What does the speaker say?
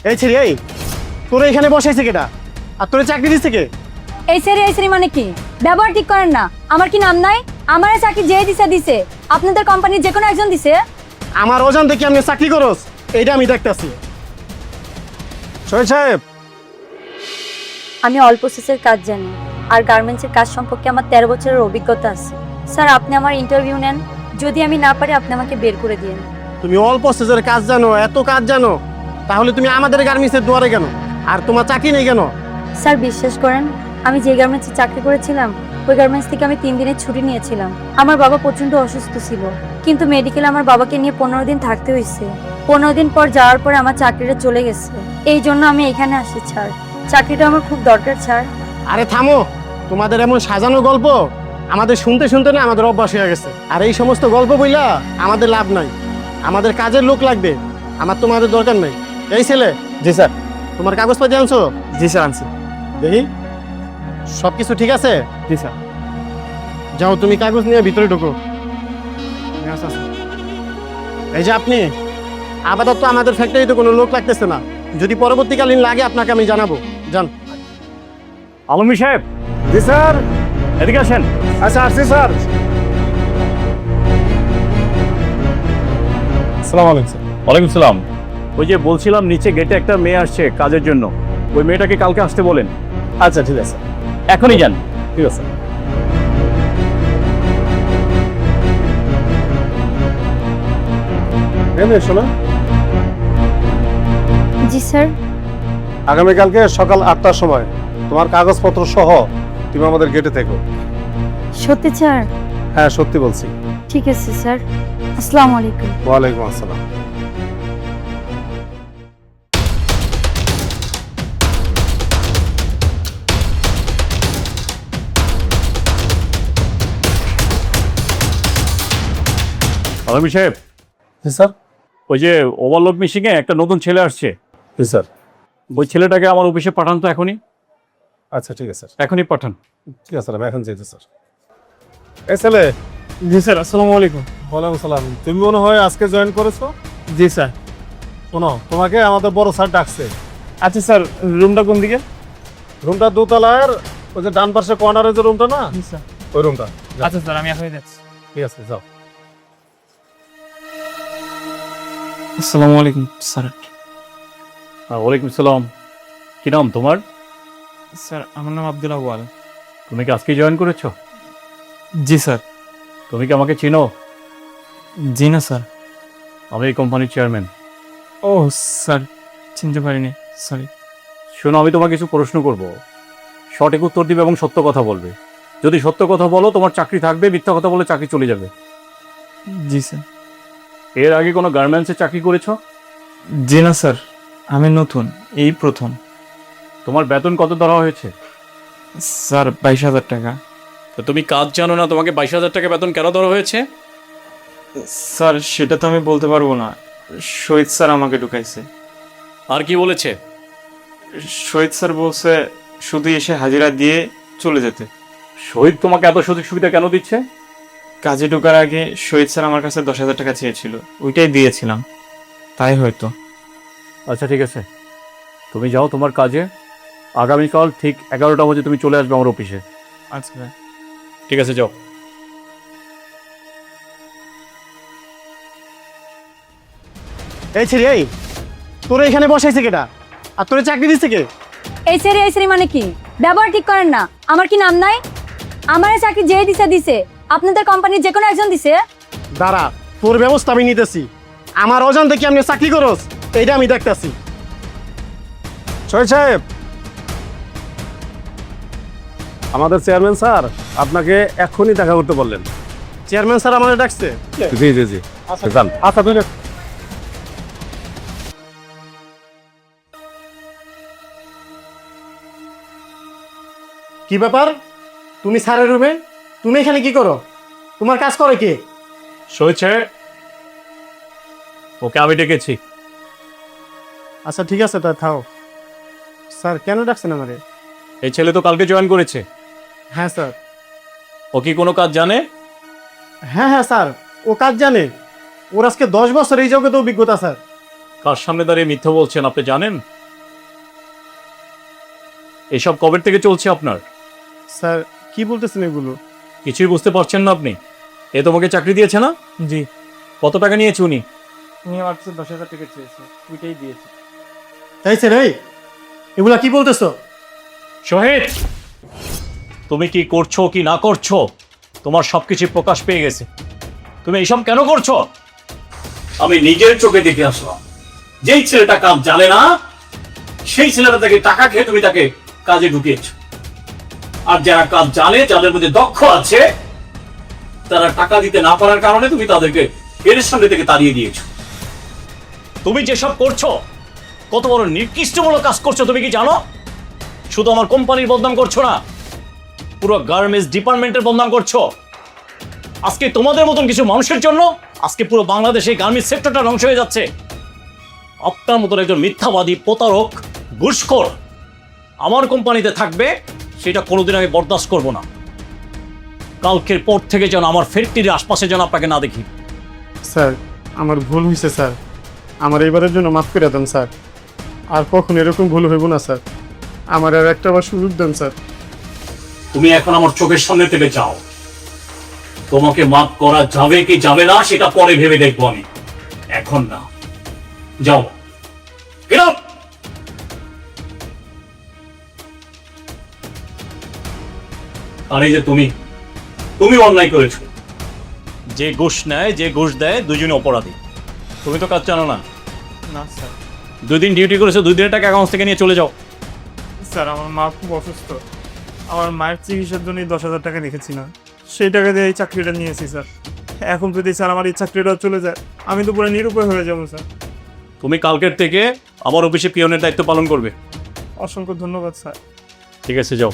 এই ছেড়ে এই তোরা এখানে বসাইছে কেটা আর তোরা চাকরি দিচ্ছে কে? এই সেরি মানে কি? ব্যবহার ঠিক করেন না। আমার কি নাম নাই? আমার চাকরি যে দিছে আপনাদের কোম্পানির যে কোনো একজন দিছে। আমার ওজন দেখে আপনি চাকরি করস এইটা আমি দেখতেছি। শহীদ সাহেব, আমি অল প্রসেসের কাজ জানি আর গার্মেন্টসের কাজ সম্পর্কে আমার 13 বছরের অভিজ্ঞতা আছে। স্যার আপনি আমার ইন্টারভিউ নেন, যদি আমি না পারি আপনি আমাকে বের করে দিন। তুমি অল্প স্টেজের কাজ জানো, এত কাজ জানো, তাহলে তুমি আমাদের গার্মেন্টসের দুয়ারে কেন? আর তোমার চাকরি নেই কেন? স্যার বিশ্বাস করেন, আমি যে গার্মেন্টসে চাকরি করেছিলাম ওই গার্মেন্টস থেকে আমি 3 দিনের ছুটি নিয়েছিলাম। আমার বাবা প্রচন্ড অসুস্থ ছিল, কিন্তু মেডিকেলে আমার বাবাকে নিয়ে 15 দিন থাকতে হয়েছে। 15 দিন পর যাওয়ার পর আমার চাকরিটা চলে গেছে, এই জন্য আমি এখানে আসি স্যার। চাকরিটা আমার খুব দরকার স্যার। আরে থামো, তোমাদের এমন সাজানো গল্প আমাদের শুনতে শুনতে না আমাদের অভ্যাস হয়ে গেছে। আর এই সমস্ত গল্প বইলা আমাদের লাভ নাই, আমাদের কাজের লোক লাগবে, আমার তোমাদের দরকার নাই। এই ছেলে। জি স্যার। তোমার কাগজপাতি আনছো? জি স্যার আনছি। দেখি সব কিছু ঠিক আছে? জি স্যার। যাও তুমি কাগজ নিয়ে ভিতরে ঢোকো। এই যে আপনি, আপাতত আমাদের ফ্যাক্টরিতে কোনো লোক লাগতেছে না, যদি পরবর্তীকালীন লাগে আপনাকে আমি জানাবো। যান। আলমী সাহেব, জি স্যার। এদিকে আসেন। আচ্ছা আসছি স্যার। আসসালামু আলাইকুম স্যার। ওয়ালাইকুম সালাম। ওই যে বলছিলাম নিচে গেটে একটা মেয়ে আসছে কাজের জন্য, ওই মেয়েটাকে কালকে আসতে বলেন। আচ্ছা ঠিক আছে। এখনই যান। ঠিক আছে। শোনা, জি স্যার। আগামীকালকে সকাল 8টার সময় তোমার কাগজপত্র সহ তুমি আমাদের গেটে থেকো। সত্যি স্যার? হ্যাঁ সত্যি বলছি। ঠিক আছে স্যার। আসসালামু আলাইকুম। ওয়ালাইকুম আসসালাম। আলমী সাহেব, জি স্যার। ওই যে ওভারলোড মেশিনে একটা নতুন ছেলে আসছে, জি স্যার। ওই ছেলেটাকে আমার অফিসে পাঠান তো এখনই। আচ্ছা ঠিক আছে স্যার। এখনই পাঠান। ঠিক আছে স্যার, আমি এখন যেতে স্যার। এই ছেলে। জি স্যার। আসসালামু আলাইকুম। ওয়ালাইকুম সালাম। তুমি মনে হয় আজকে জয়েন করেছো? জি স্যার। শোনো, তোমাকে আমাদের বড় স্যার ডাকছে। আচ্ছা স্যার, রুমটা কোন দিকে? রুমটা দোতলার ওই যে ডান পাশে কর্নারে যে রুমটা না, জি স্যার। ওই রুমটা। যাও। আচ্ছা স্যার, আমি এখনই যাচ্ছি। ঠিক আছে যাও। আসসালামু আলাইকুম স্যার। ওয়ালাইকুম সালাম। কি নাম তোমার? স্যার আমার নাম আব্দুল আওয়াল। তুমি কি আজকে জয়েন করেছো? জি স্যার। তুমি কি আমাকে চিনো? জি না স্যার। আমি এই কোম্পানির চেয়ারম্যান। ও স্যার, চিনতে পারিনি, সরি। শোনো, আমি তোমাকে কিছু প্রশ্ন করব, সঠিক উত্তর দিবে এবং সত্য কথা বলবে। যদি সত্য কথা বলো তোমার চাকরি থাকবে, মিথ্যা কথা বলে চাকরি চলে যাবে। জি স্যার। এর আগে কোনো গার্মেন্টসে চাকরি করেছো? জি না স্যার, আমি নতুন, এই প্রথম। তোমার বেতন কত ধরা হয়েছে? স্যার 22,000 টাকা। তো তুমি কাজ জানো না, তোমাকে 22,000 টাকা বেতন কেন ধরা হয়েছে? স্যার সেটা তো আমি বলতে পারবো না, শহীদ স্যার আমাকে ঢুকাইছে। আর কি বলেছে? শহীদ স্যার বলছে শুধু এসে হাজিরা দিয়ে চলে যেতে। শহীদ তোমাকে এত সুযোগ সুবিধা কেন দিচ্ছে? কাজে ঢোকার আগে শহীদ স্যার আমার কাছে 10,000 টাকা চেয়েছিল, ওইটাই দিয়েছিলাম, তাই হয়তো। আচ্ছা ঠিক আছে, তুমি যাও তোমার কাজে। আগামীকাল ঠিক 11টা বাজে তুমি চলে আসবে আমার অফিসে। আচ্ছা ভাই। ঠিক আছে, যাও। এই ছেড়ে এই তোরা এখানে বসাইছে কেটা আর তোরা চাকরি দিচ্ছে কে? এই সেরি মানে কি? ব্যবহার ঠিক করেন না। আমার কি নাম নাই? আমার চাকরি যে দিছে আপনাদের কোম্পানির যে কোনো একজন দিছে। দাঁড়া, তোর ব্যবস্থা আমি নিতেছি। আমার ওজন দেখে আপনি চাকরি করস এইটা আমি দেখতেছি। শহীদ সাহেব, আমাদের চেয়ারম্যান স্যার আপনাকে এক্ষুনি দেখা করতে বললেন। চেয়ারম্যান স্যার আমাদের ডাকছে? জি জি জি। যান। আচ্ছা তুমি কি ব্যাপার? তুমি স্যারের রুমে, তুমি এখানে কি করো? তোমার কাজ করে কে? শহীদ সাহেব, ওকে আমি ডেকেছি। আচ্ছা ঠিক আছে, তা থাও। স্যার কেন ডাকছেন আমারে? এই ছেলে তো কালকে জয়েন করেছে। হ্যাঁ স্যার। ও কি কোনো কাজ জানে? হ্যাঁ হ্যাঁ স্যার, ও কাজ জানে। ওর আজকে 10 বছর এই জগতে অভিজ্ঞতা স্যার। কার সামনে দাঁড়িয়ে মিথ্যা বলছেন আপনি জানেন? এসব কবে থেকে চলছে আপনার? স্যার কি বলতেছেন এগুলো? কিছুই বুঝতে পারছেন না আপনি? এ তোমাকে চাকরি দিয়েছে না? জি। কত টাকা নিয়েছে উনি? উনি আমার কাছে 10,000 টাকা চেয়েছে, ওইটাই দিয়েছি। তাই স্যার, এই এগুলা কি বলতেছো? শহীদ, তুমি কি করছো কি না করছো তোমার সবকিছু প্রকাশ পেয়ে গেছে। তুমি এইসব কেন করছো? আমি নিজের চোখে দেখে আসলাম, যেই ছেলেটা কাজ জানে না সেই ছেলেটা তাকে টাকা খেয়ে তুমি তাকে কাজে ঢুকিয়েছ। আর যারা কাজ জানে, যাদের মধ্যে দক্ষ আছে, তারা টাকা দিতে না পারার কারণে তুমি তাদেরকে এর সামনে থেকে তাড়িয়ে দিয়েছো। তুমি যেসব করছো কত বড় নিকৃষ্টমূলক কাজ করছো তুমি কি জানো? শুধু আমার কোম্পানির বদনাম করছো না, পুরো গার্মেন্টস ডিপার্টমেন্টের বদনাম করছো। আজকে তোমাদের মতন কিছু মানুষের জন্য আজকে পুরো বাংলাদেশে গার্মেন্টস সেক্টরটা ধ্বংস হয়ে যাচ্ছে। আপনার মতন একজন মিথ্যাবাদী, প্রতারক, ঘুষখোর আমার কোম্পানিতে থাকবে, সেটা কোনোদিন আমি বরদাস্ত করব না। কালকের পর থেকে যেন আমার ফ্যাক্টরির আশপাশে যেন আপনাকে না দেখি। স্যার আমার ভুল হয়েছে স্যার, আমার এইবারের জন্য মাফ করে দেন স্যার। আর কখন এরকম ভুল হইব না স্যার, আমার আর একটা বার সুযোগ দেন স্যার। তুমি এখন আমার চোখের সামনে থেকে যাও। তোমাকে মাফ করা যাবে কি যাবে না সেটা পরে ভেবে দেখবো আমি, এখন না। যাও, Get out! আর এই যে তুমি অন্যায় করেছো। যে ঘুষ নেয়, যে ঘুষ দেয়, দুজনে অপরাধী। তুমি তো কাজ জানো না। না স্যার। 2 দিন ডিউটি করেছো, 2 দিনের টাকা অ্যাকাউন্ট থেকে নিয়ে চলে যাও। স্যার আমার মা খুব অসুস্থ, আমার মায়ের চিকিৎসার জন্য 10,000 টাকা রেখেছিলাম, সেই টাকা দিয়ে এই চাকরিটা নিয়েছি স্যার। এখন যদি স্যার আমার এই চাকরিটা চলে যায়, আমি তো পুরো নিরুপায় হয়ে যাবো স্যার। তুমি কালকের থেকে আমার অফিসে পিয়নের দায়িত্ব পালন করবে। অসংখ্য ধন্যবাদ স্যার। ঠিক আছে, যাও।